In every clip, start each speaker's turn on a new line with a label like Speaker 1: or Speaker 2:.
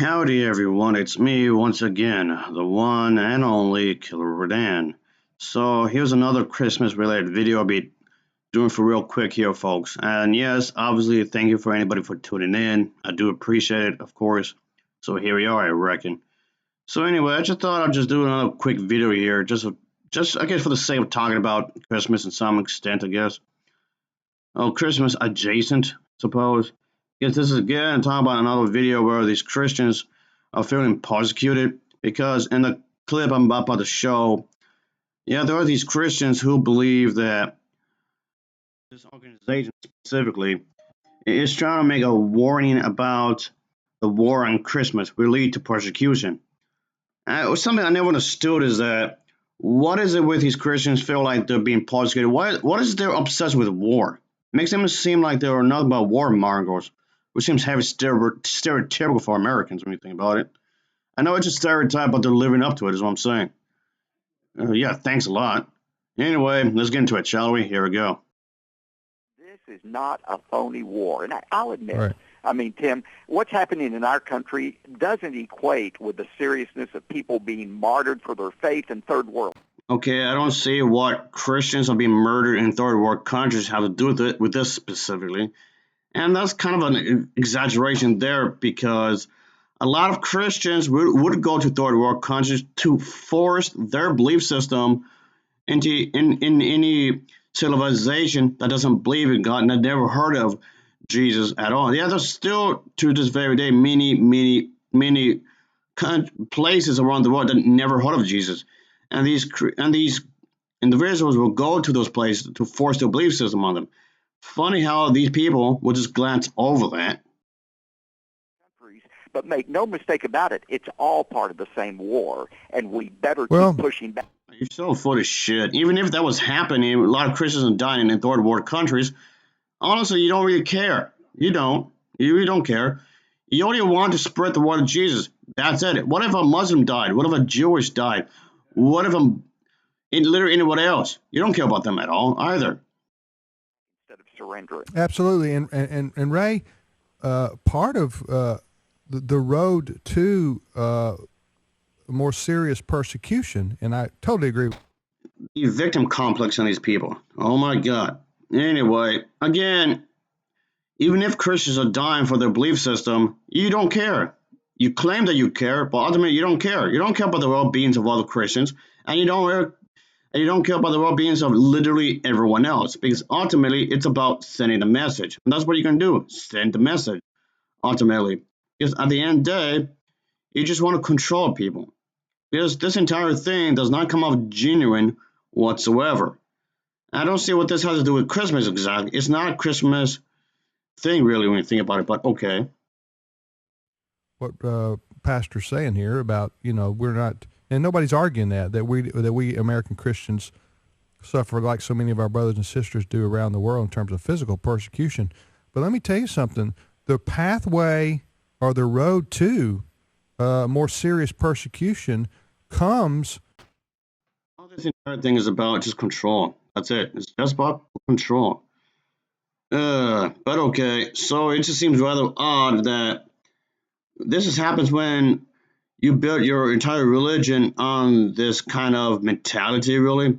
Speaker 1: Howdy everyone, it's me once again, the one and only Killer Rodan. So here's another Christmas related video I'll be doing for real quick here folks. And yes, obviously thank you for anybody for tuning in. I do appreciate it, of course. So here we are, I reckon. So anyway, I just thought I'd just do another quick video here, just I guess for the sake of talking about Christmas in some extent, I guess. Oh, Christmas adjacent, suppose. Yes, this is again talking about another video where these Christians are feeling persecuted because in the clip I'm about to show, yeah, there are these Christians who believe that this organization specifically is trying to make a warning about the war on Christmas will lead to persecution. Something I never understood is that what is it with these Christians feel like they're being persecuted? What is their obsessed with war? Makes them seem like they're nothing but warmongers, which seems heavy stereotypical for Americans when you think about it. I know it's a stereotype, but they're living up to it, is what I'm saying. Yeah, thanks a lot. Anyway, let's get into it, shall we? Here we go.
Speaker 2: This is not a phony war, and I'll admit,
Speaker 3: Right.
Speaker 2: I mean, Tim, what's happening in our country doesn't equate with the seriousness of people being martyred for their faith in third world.
Speaker 1: Okay, I don't see what Christians are being murdered in third world countries have to do with this specifically. And that's kind of an exaggeration there because a lot of Christians would go to third world countries to force their belief system into in any civilization that doesn't believe in God and that never heard of Jesus at all. Yeah, there's still to this very day many places around the world that never heard of Jesus, and these individuals will go to those places to force their belief system on them. Funny how these people will just glance over that.
Speaker 2: But make no mistake about it, it's all part of the same war, and we better
Speaker 3: Well,
Speaker 2: keep pushing back.
Speaker 1: You're so full of shit. Even if that was happening, a lot of Christians are dying in third world countries. Honestly, you don't really care. You don't. You really don't care. You only want to spread the word of Jesus. That's it. What if a Muslim died? What if a Jewish died? What if literally anyone else? You don't care about them at all either.
Speaker 2: Instead of surrendering.
Speaker 3: absolutely. And Ray, part of the road to more serious persecution, and I totally agree.
Speaker 1: The victim complex on these people. Oh my God. Anyway, again, even if Christians are dying for their belief system, you don't care. You claim that you care, but ultimately you don't care. You don't care about the well-beings of other Christians, and you don't care about the well-beings of literally everyone else, because ultimately it's about sending a message, and that's what you can do: send the message. Ultimately, because at the end of the day, you just want to control people. Because this entire thing does not come off genuine whatsoever. I don't see what this has to do with Christmas exactly. It's not a Christmas thing, really, when you think about it, but okay.
Speaker 3: What Pastor's saying here about, we're not, and nobody's arguing that we American Christians suffer like so many of our brothers and sisters do around the world in terms of physical persecution. But let me tell you something: the pathway or the road to more serious persecution comes.
Speaker 1: All this entire thing is about just control. That's it. It's just about control. But okay, so it just seems rather odd that this happens when you build your entire religion on this kind of mentality, really.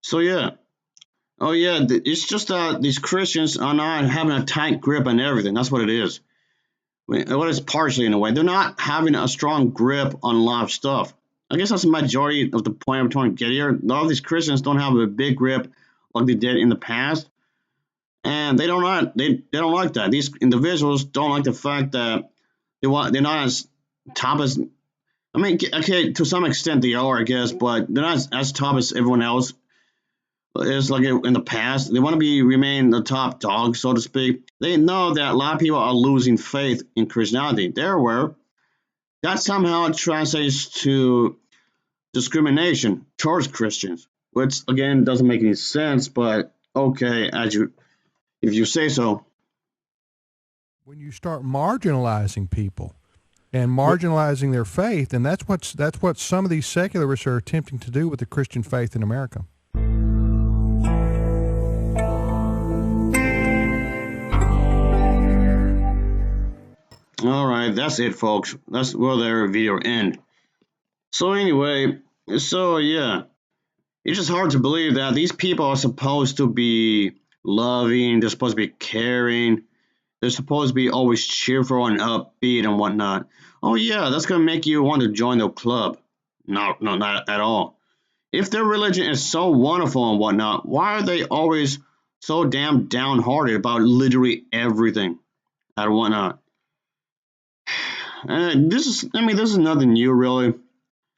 Speaker 1: So yeah. Oh yeah, it's just that these Christians are not having a tight grip on everything. That's what it is. Well, it's partially in a way. They're not having a strong grip on a lot of stuff. I guess that's the majority of the point I'm trying to get here. A lot of these Christians don't have a big grip like they did in the past, and they don't like that. These individuals don't like the fact that they're not as top as. I mean, okay, to some extent they are, I guess, but they're not as top as everyone else. It's like in the past. They want to remain the top dog, so to speak. They know that a lot of people are losing faith in Christianity. They're aware. That somehow translates to discrimination towards Christians, which again doesn't make any sense, but okay, if you say so.
Speaker 3: When you start marginalizing people and marginalizing their faith, and that's what some of these secularists are attempting to do with the Christian faith in America.
Speaker 1: All right. anyway, that's it, folks. That's where their video end. So anyway, so yeah, it's just hard to believe that these people are supposed to be loving, they're supposed to be caring, they're supposed to be always cheerful and upbeat and whatnot. Oh yeah, that's gonna make you want to join the club. No, no, not at all. If their religion is so wonderful and whatnot, why are they always so damn downhearted about literally everything and whatnot? This is nothing new, really.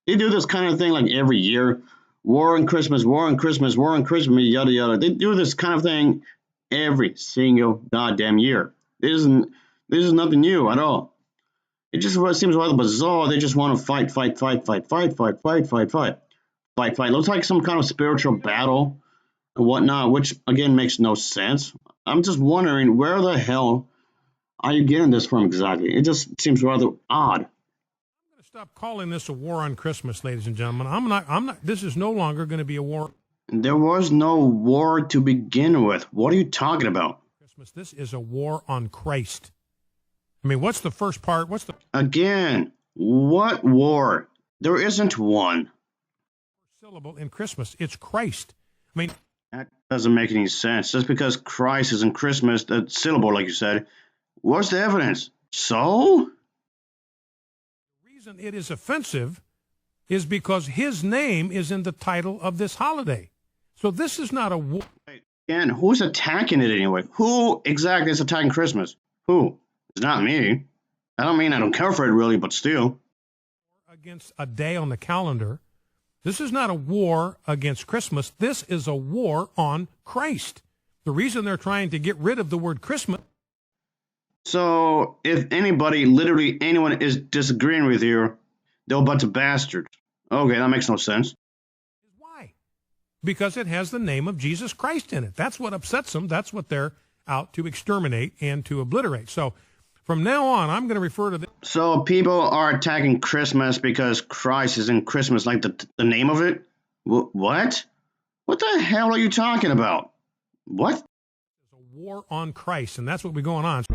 Speaker 1: They do this kind of thing like every year. War on Christmas, war on Christmas, war on Christmas, yada yada. They do this kind of thing every single goddamn year. This is nothing new at all. It just seems rather bizarre. They just want to fight, fight, fight, fight, fight, fight, fight, fight, fight, fight, fight. Looks like some kind of spiritual battle and whatnot, which again makes no sense. I'm just wondering where the hell are you getting this from exactly? It just seems rather odd.
Speaker 4: Stop calling this a war on Christmas, ladies and gentlemen. I'm not. This is no longer going to be a war.
Speaker 1: There was no war to begin with. What are you talking about?
Speaker 4: Christmas. This is a war on Christ. I mean, what's the first part?
Speaker 1: Again, what war? There isn't one.
Speaker 4: Syllable in Christmas. It's Christ. I mean,
Speaker 1: that doesn't make any sense. Just because Christ is in Christmas, that syllable, like you said, what's the evidence? So?
Speaker 4: It is offensive is because his name is in the title of this holiday. So this is not a war.
Speaker 1: And who's attacking it anyway? Who exactly is attacking Christmas? Who? It's not me. I don't mean I don't care for it really, but still.
Speaker 4: Against a day on the calendar. This is not a war against Christmas. This is a war on Christ. The reason they're trying to get rid of the word Christmas.
Speaker 1: So, if anybody, literally anyone, is disagreeing with you, they're a bunch of bastards. Okay, that makes no sense.
Speaker 4: Why? Because it has the name of Jesus Christ in it. That's what upsets them. That's what they're out to exterminate and to obliterate. So, from now on, I'm going to refer to this.
Speaker 1: So, people are attacking Christmas because Christ is in Christmas, like the name of it? What? What the hell are you talking about? What?
Speaker 4: It's a war on Christ, and that's what we're going on.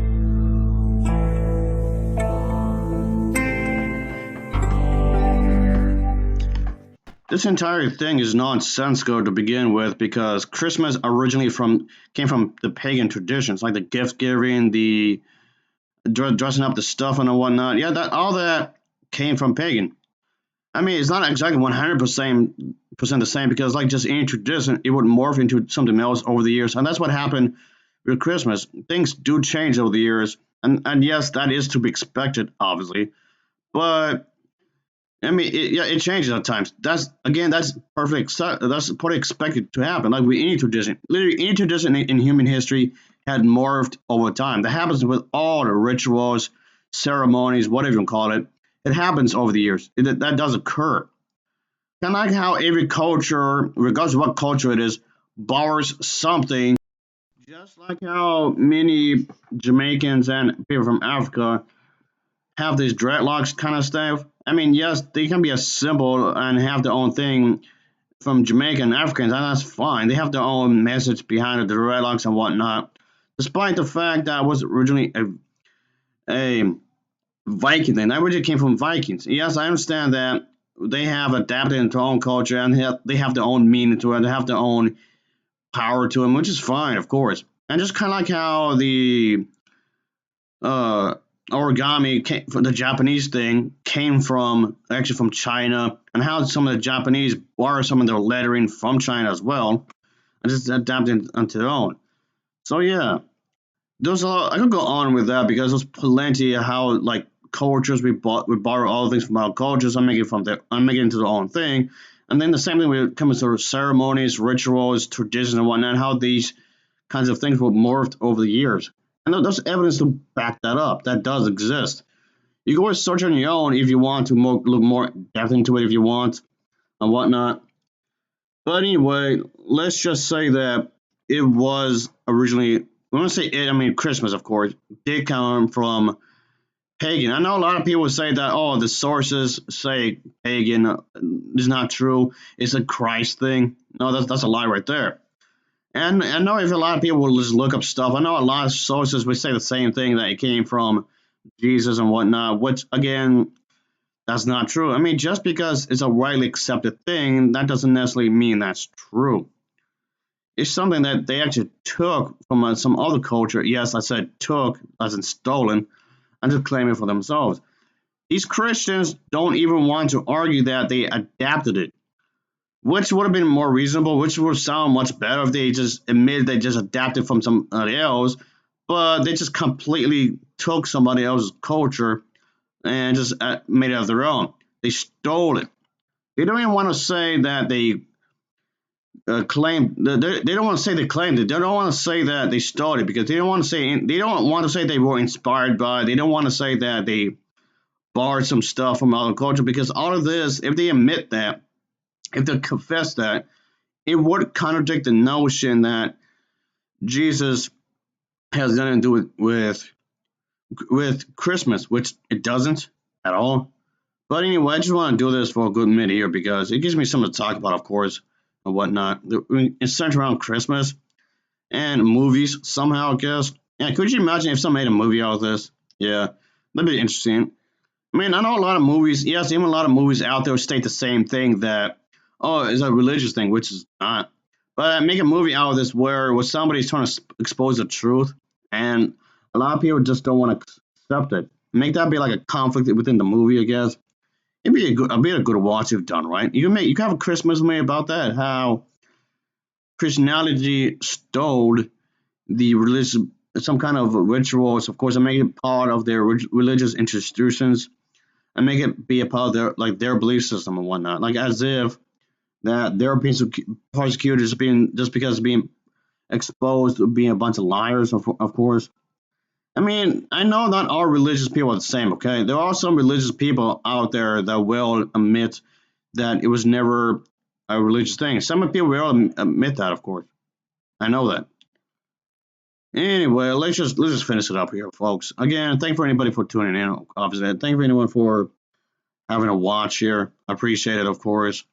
Speaker 1: This entire thing is nonsensical to begin with because Christmas originally came from the pagan traditions, like the gift giving, the dressing up the stuff and whatnot. Yeah, all that came from pagan. I mean, it's not exactly 100% the same because, like just any tradition, it would morph into something else over the years, and that's what happened with Christmas. Things do change over the years, and yes, that is to be expected, obviously, but. I mean, it changes at times. That's perfect. That's probably expected to happen. Like with any tradition, literally any tradition in human history had morphed over time. That happens with all the rituals, ceremonies, whatever you call it. It happens over the years. That does occur. Kind of like how every culture, regardless of what culture it is, borrows something. Just like how many Jamaicans and people from Africa have these dreadlocks kind of stuff. I mean, yes, they can be a symbol and have their own thing from Jamaican Africans, and that's fine. They have their own message behind it, the dreadlocks and whatnot. Despite the fact that it was originally a Viking thing. That originally came from Vikings. Yes, I understand that they have adapted into their own culture and they have their own meaning to it. They have their own power to them, which is fine, of course. And just kind of like how the origami the Japanese thing came from China, and how some of the Japanese borrow some of their lettering from China as well, and just adapted onto their own. So yeah, there's a lot. I could go on with that because there's plenty of how like cultures we borrow all things from our cultures and make it into their own thing, and then the same thing when it comes to ceremonies, rituals, traditions, and whatnot. How these kinds of things were morphed over the years. And there's evidence to back that up. That does exist. You can always search on your own if you want to look more depth into it if you want and whatnot. But anyway, let's just say that it was originally, when I say it, I mean Christmas, of course, did come from pagan. I know a lot of people say that, oh, the sources say pagan is not true. It's a Christ thing. No, that's a lie right there. And I know if a lot of people will just look up stuff, I know a lot of sources would say the same thing, that it came from Jesus and whatnot, which again, that's not true. I mean, just because it's a widely accepted thing, that doesn't necessarily mean that's true. It's something that they actually took from some other culture. Yes, I said took, as in stolen, and just claim it for themselves. These Christians don't even want to argue that they adapted it, which would have been more reasonable, which would sound much better if they just admitted they just adapted from somebody else, but they just completely took somebody else's culture and just made it of their own. They stole it. They don't even want to say that they claimed. They don't want to say they claimed it. They don't want to say that they stole it because they don't want to say they were inspired by it. They don't want to say that they borrowed some stuff from other culture because all of this, if they admit that, if they confess that, it would contradict the notion that Jesus has nothing to do with Christmas, which it doesn't at all. But anyway, I just want to do this for a good minute here because it gives me something to talk about, of course, and whatnot. It's centered around Christmas and movies somehow, I guess. Yeah, could you imagine if someone made a movie out of this? Yeah, that'd be interesting. I mean, I know a lot of movies, yes, even a lot of movies out there state the same thing that, oh, it's a religious thing, which is not. But make a movie out of this where somebody's trying to expose the truth, and a lot of people just don't want to accept it. Make that be like a conflict within the movie, I guess. It'd be a good watch if done right. You can have a Christmas movie about that, how Christianity stole the religious some kind of rituals, of course, and make it part of their religious institutions and make it be a part of their belief system and whatnot. Like as if that they're being persecuted just because of being exposed to being a bunch of liars, of course. I mean, I know not all religious people are the same, okay? There are some religious people out there that will admit that it was never a religious thing. Some people will admit that, of course. I know that. Anyway, let's just finish it up here, folks. Again, thank for anybody for tuning in. Obviously, thank for anyone for having a watch here. I appreciate it, of course.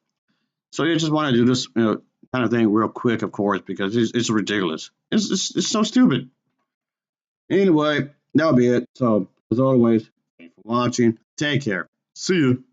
Speaker 1: So you just want to do this kind of thing real quick, of course, because it's ridiculous. It's so stupid. Anyway, that'll be it. So, as always, thanks for watching. Take care. See you.